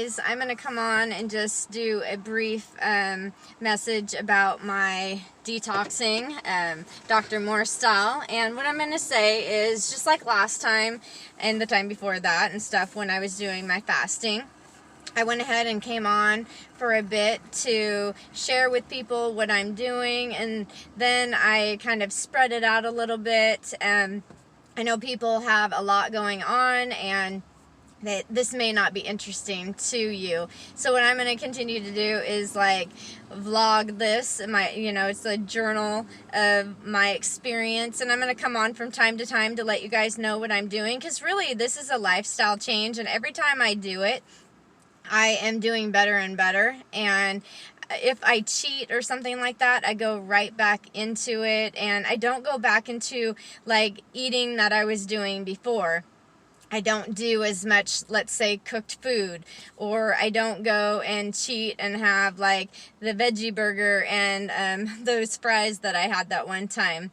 guys. I'm going to come on and just do a brief message about my detoxing, Dr. Moore style. And what I'm going to say is, just like last time and the time before that and stuff when I was doing my fasting, I went ahead and came on for a bit to share with people what I'm doing, and then I kind of spread it out a little bit. I know people have a lot going on, and that this may not be interesting to you. So what I'm going to continue to do is like vlog this, it's a journal of my experience, and I'm going to come on from time to time to let you guys know what I'm doing, because really this is a lifestyle change, and every time I do it, I am doing better and better. And if I cheat or something like that, I go right back into it, and I don't go back into like eating that I was doing before. I don't do as much, let's say, cooked food, or I don't go and cheat and have like the veggie burger and those fries that I had that one time.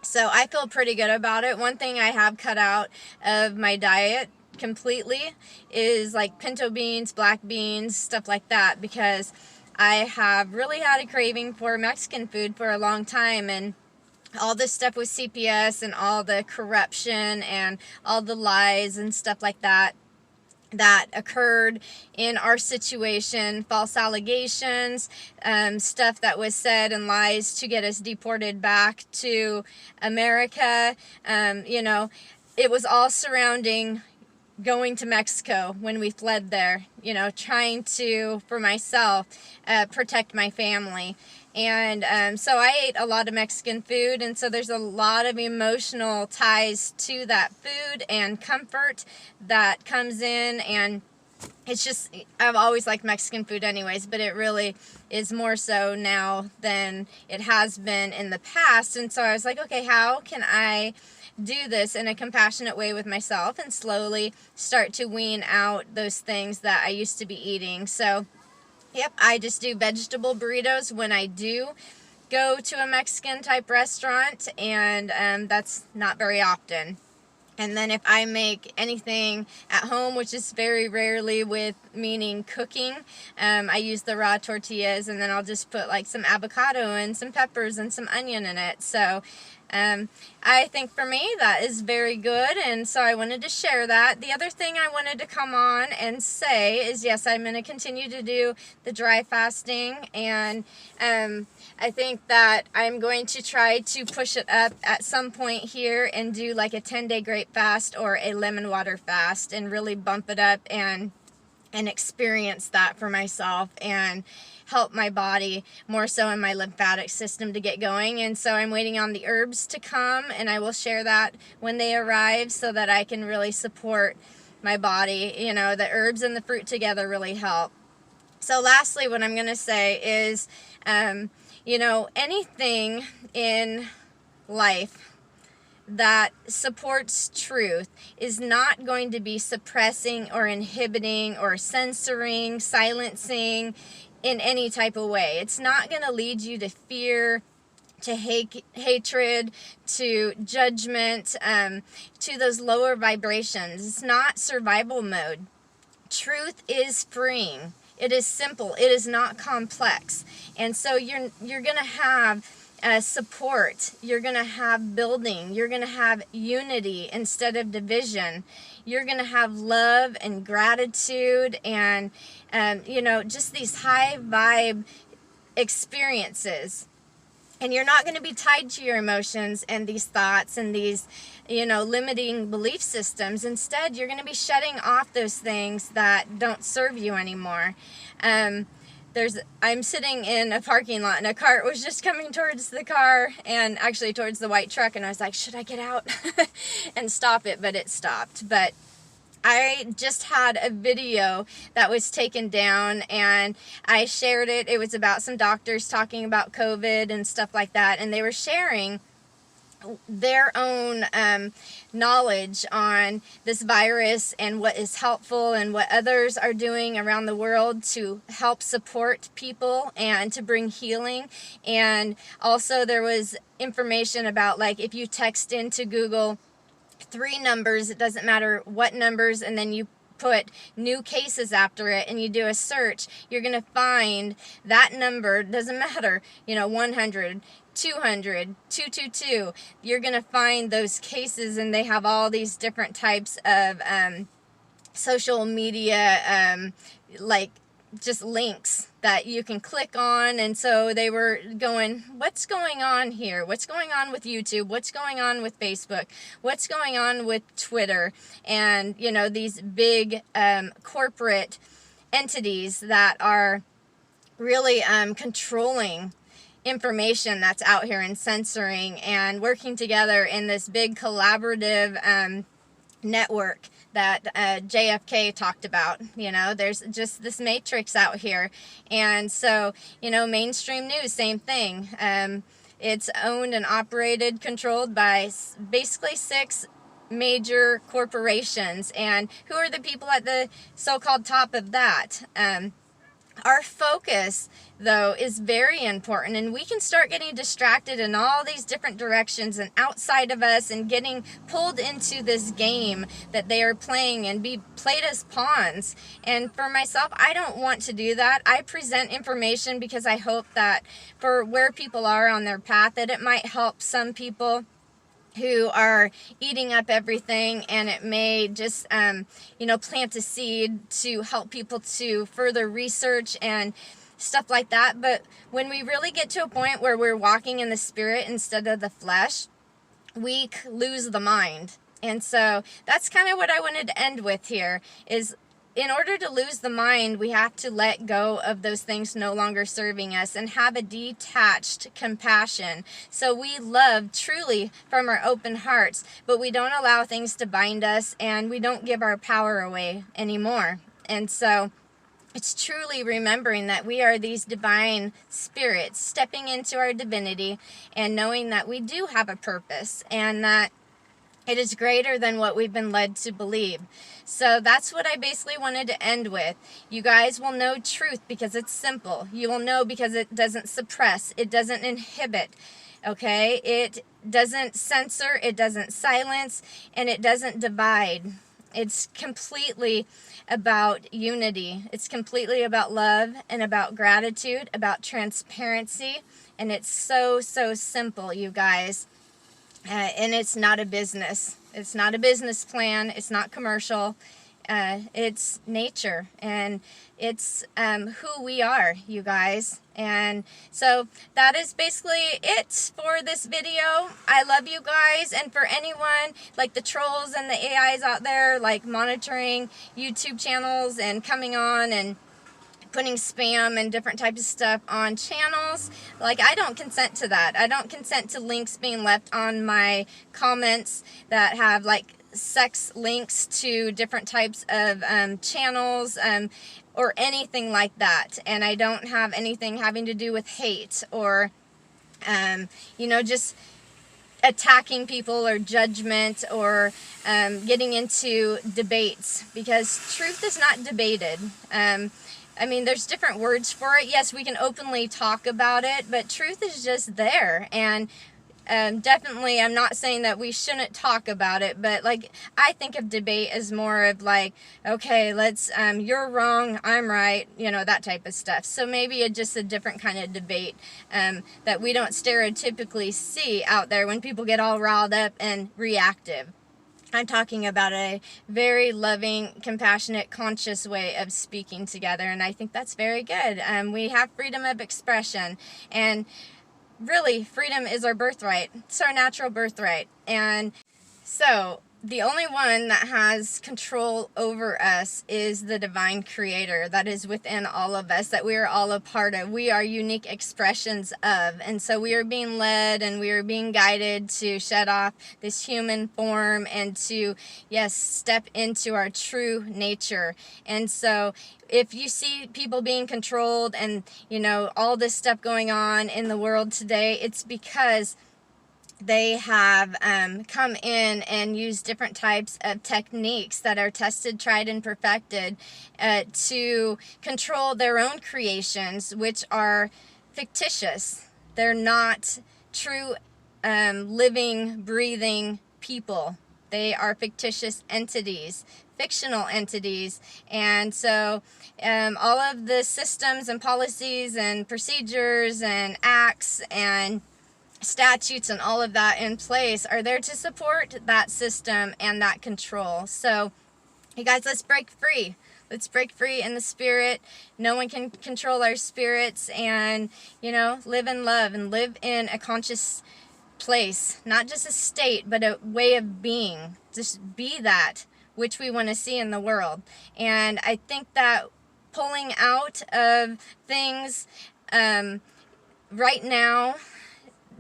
So I feel pretty good about it. One thing I have cut out of my diet completely is like pinto beans, black beans, stuff like that, because I have really had a craving for Mexican food for a long time, and all this stuff with CPS and all the corruption and all the lies and stuff like that occurred in our situation, false allegations, stuff that was said and lies to get us deported back to America. It was all surrounding going to Mexico when we fled there, trying to, for myself, protect my family. And so I ate a lot of Mexican food, and so there's a lot of emotional ties to that food and comfort that comes in. And it's just, I've always liked Mexican food anyways, but it really is more so now than it has been in the past. And so I was like, okay, how can I do this in a compassionate way with myself and slowly start to wean out those things that I used to be eating? So yep, I just do vegetable burritos when I do go to a Mexican type restaurant, and that's not very often. And then if I make anything at home, which is very rarely, with meaning cooking, I use the raw tortillas, and then I'll just put like some avocado and some peppers and some onion in it. So I think for me that is very good, and so I wanted to share that. The other thing I wanted to come on and say is, yes, I'm going to continue to do the dry fasting, and I think that I'm going to try to push it up at some point here and do like a 10-day grape fast or a lemon water fast, and really bump it up and experience that for myself and help my body more so in my lymphatic system to get going. And so I'm waiting on the herbs to come, and I will share that when they arrive so that I can really support my body. The herbs and the fruit together really help. So lastly, what I'm going to say is, anything in life that supports truth is not going to be suppressing or inhibiting or censoring, silencing in any type of way. It's not going to lead you to fear, to hatred, to judgment, to those lower vibrations. It's not survival mode. Truth is freeing. It is simple. It is not complex. And so you're going to have support. You're going to have building. You're going to have unity instead of division. You're going to have love and gratitude and, just these high vibe experiences. And you're not going to be tied to your emotions and these thoughts and these, limiting belief systems. Instead, you're going to be shutting off those things that don't serve you anymore. I'm sitting in a parking lot, and a cart was just coming towards the car, and actually towards the white truck, and I was like, should I get out and stop it? But it stopped. But I just had a video that was taken down, and I shared it. It was about some doctors talking about COVID and stuff like that, and they were sharing their own knowledge on this virus and what is helpful and what others are doing around the world to help support people and to bring healing. And also there was information about, like, if you text into Google 3 numbers, it doesn't matter what numbers, and then you put new cases after it and you do a search, you're going to find that number, doesn't matter, 100, 200, 222, you're going to find those cases, and they have all these different types of social media, like just links that you can click on. And so they were going, what's going on here? What's going on with YouTube? What's going on with Facebook? What's going on with Twitter? And, these big corporate entities that are really controlling information that's out here and censoring and working together in this big collaborative network that JFK talked about. There's just this matrix out here. And so, mainstream news, same thing. It's owned and operated, controlled by basically 6 major corporations. And who are the people at the so-called top of that? Our focus, though, is very important, and we can start getting distracted in all these different directions and outside of us, and getting pulled into this game that they are playing and be played as pawns. And for myself, I don't want to do that. I present information because I hope that for where people are on their path, that it might help some people who are eating up everything, and it may just plant a seed to help people to further research and stuff like that. But when we really get to a point where we're walking in the spirit instead of the flesh, we lose the mind. And so that's kind of what I wanted to end with here, is in order to lose the mind, we have to let go of those things no longer serving us and have a detached compassion. So we love truly from our open hearts, but we don't allow things to bind us, and we don't give our power away anymore. And so it's truly remembering that we are these divine spirits stepping into our divinity and knowing that we do have a purpose, and that it is greater than what we've been led to believe. So that's what I basically wanted to end with. You guys will know truth because it's simple. You will know because it doesn't suppress. It doesn't inhibit. Okay? It doesn't censor. It doesn't silence. And it doesn't divide. It's completely about unity. It's completely about love and about gratitude, about transparency. And it's so, so simple, you guys. And it's not a business. It's not a business plan. It's not commercial. It's nature. And it's who we are, you guys. And so that is basically it for this video. I love you guys. And for anyone like the trolls and the AIs out there, like monitoring YouTube channels and coming on and putting spam and different types of stuff on channels, like, I don't consent to that. I don't consent to links being left on my comments that have like sex links to different types of channels or anything like that. And I don't have anything having to do with hate or just attacking people or judgment or getting into debates, because truth is not debated. There's different words for it. Yes, we can openly talk about it, but truth is just there. And definitely, I'm not saying that we shouldn't talk about it, but like, I think of debate as more of like, okay, let's, you're wrong, I'm right, that type of stuff. So maybe it's just a different kind of debate that we don't stereotypically see out there when people get all riled up and reactive. I'm talking about a very loving, compassionate, conscious way of speaking together, and I think that's very good. We have freedom of expression, and really, freedom is our birthright. It's our natural birthright. And so the only one that has control over us is the divine creator that is within all of us, that we are all a part of. We are unique expressions of. And so we are being led and we are being guided to shed off this human form and to, yes, step into our true nature. And so if you see people being controlled and, all this stuff going on in the world today, it's because they have come in and used different types of techniques that are tested, tried, and perfected to control their own creations, which are fictitious. They're not true living, breathing people. They are fictitious entities, fictional entities. And so all of the systems and policies and procedures and acts and statutes and all of that in place are there to support that system and that control. So you guys, let's break free. Let's break free in the spirit. No one can control our spirits, and, you know, live in love and live in a conscious place, not just a state, but a way of being. Just be that which we want to see in the world. And I think that pulling out of things right now,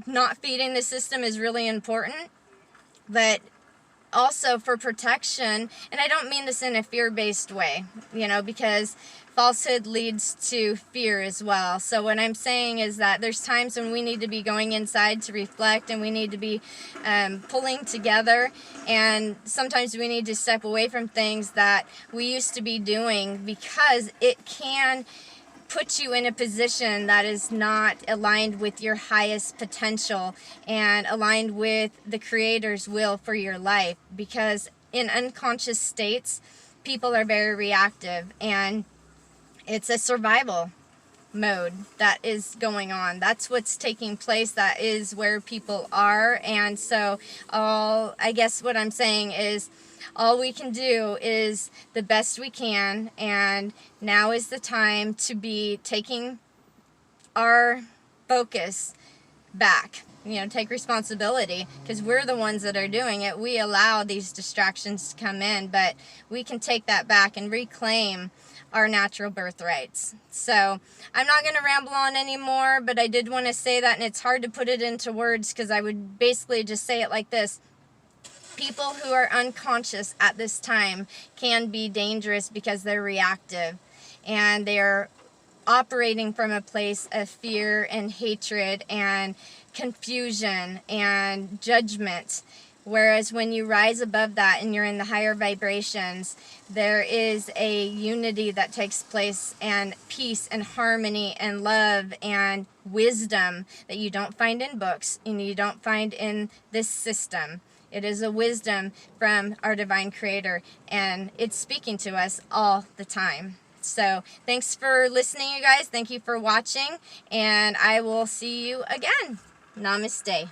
not feeding the system is really important, but also for protection. And I don't mean this in a fear-based way, you know, because falsehood leads to fear as well. So what I'm saying is that there's times when we need to be going inside to reflect, and we need to be pulling together, and sometimes we need to step away from things that we used to be doing, because it can put you in a position that is not aligned with your highest potential and aligned with the Creator's will for your life. Because in unconscious states, people are very reactive, and it's a survival mode that is going on. That's what's taking place. That is where people are. And so I guess what I'm saying is, all we can do is the best we can, and now is the time to be taking our focus back. You know, take responsibility, because we're the ones that are doing it. We allow these distractions to come in, but we can take that back and reclaim our natural birthrights. So I'm not going to ramble on anymore, but I did want to say that, and it's hard to put it into words, because I would basically just say it like this. People who are unconscious at this time can be dangerous because they're reactive, and they're operating from a place of fear and hatred and confusion and judgment. Whereas when you rise above that and you're in the higher vibrations, there is a unity that takes place, and peace and harmony and love and wisdom that you don't find in books and you don't find in this system. It is a wisdom from our divine Creator, and it's speaking to us all the time. So thanks for listening, you guys. Thank you for watching, and I will see you again. Namaste.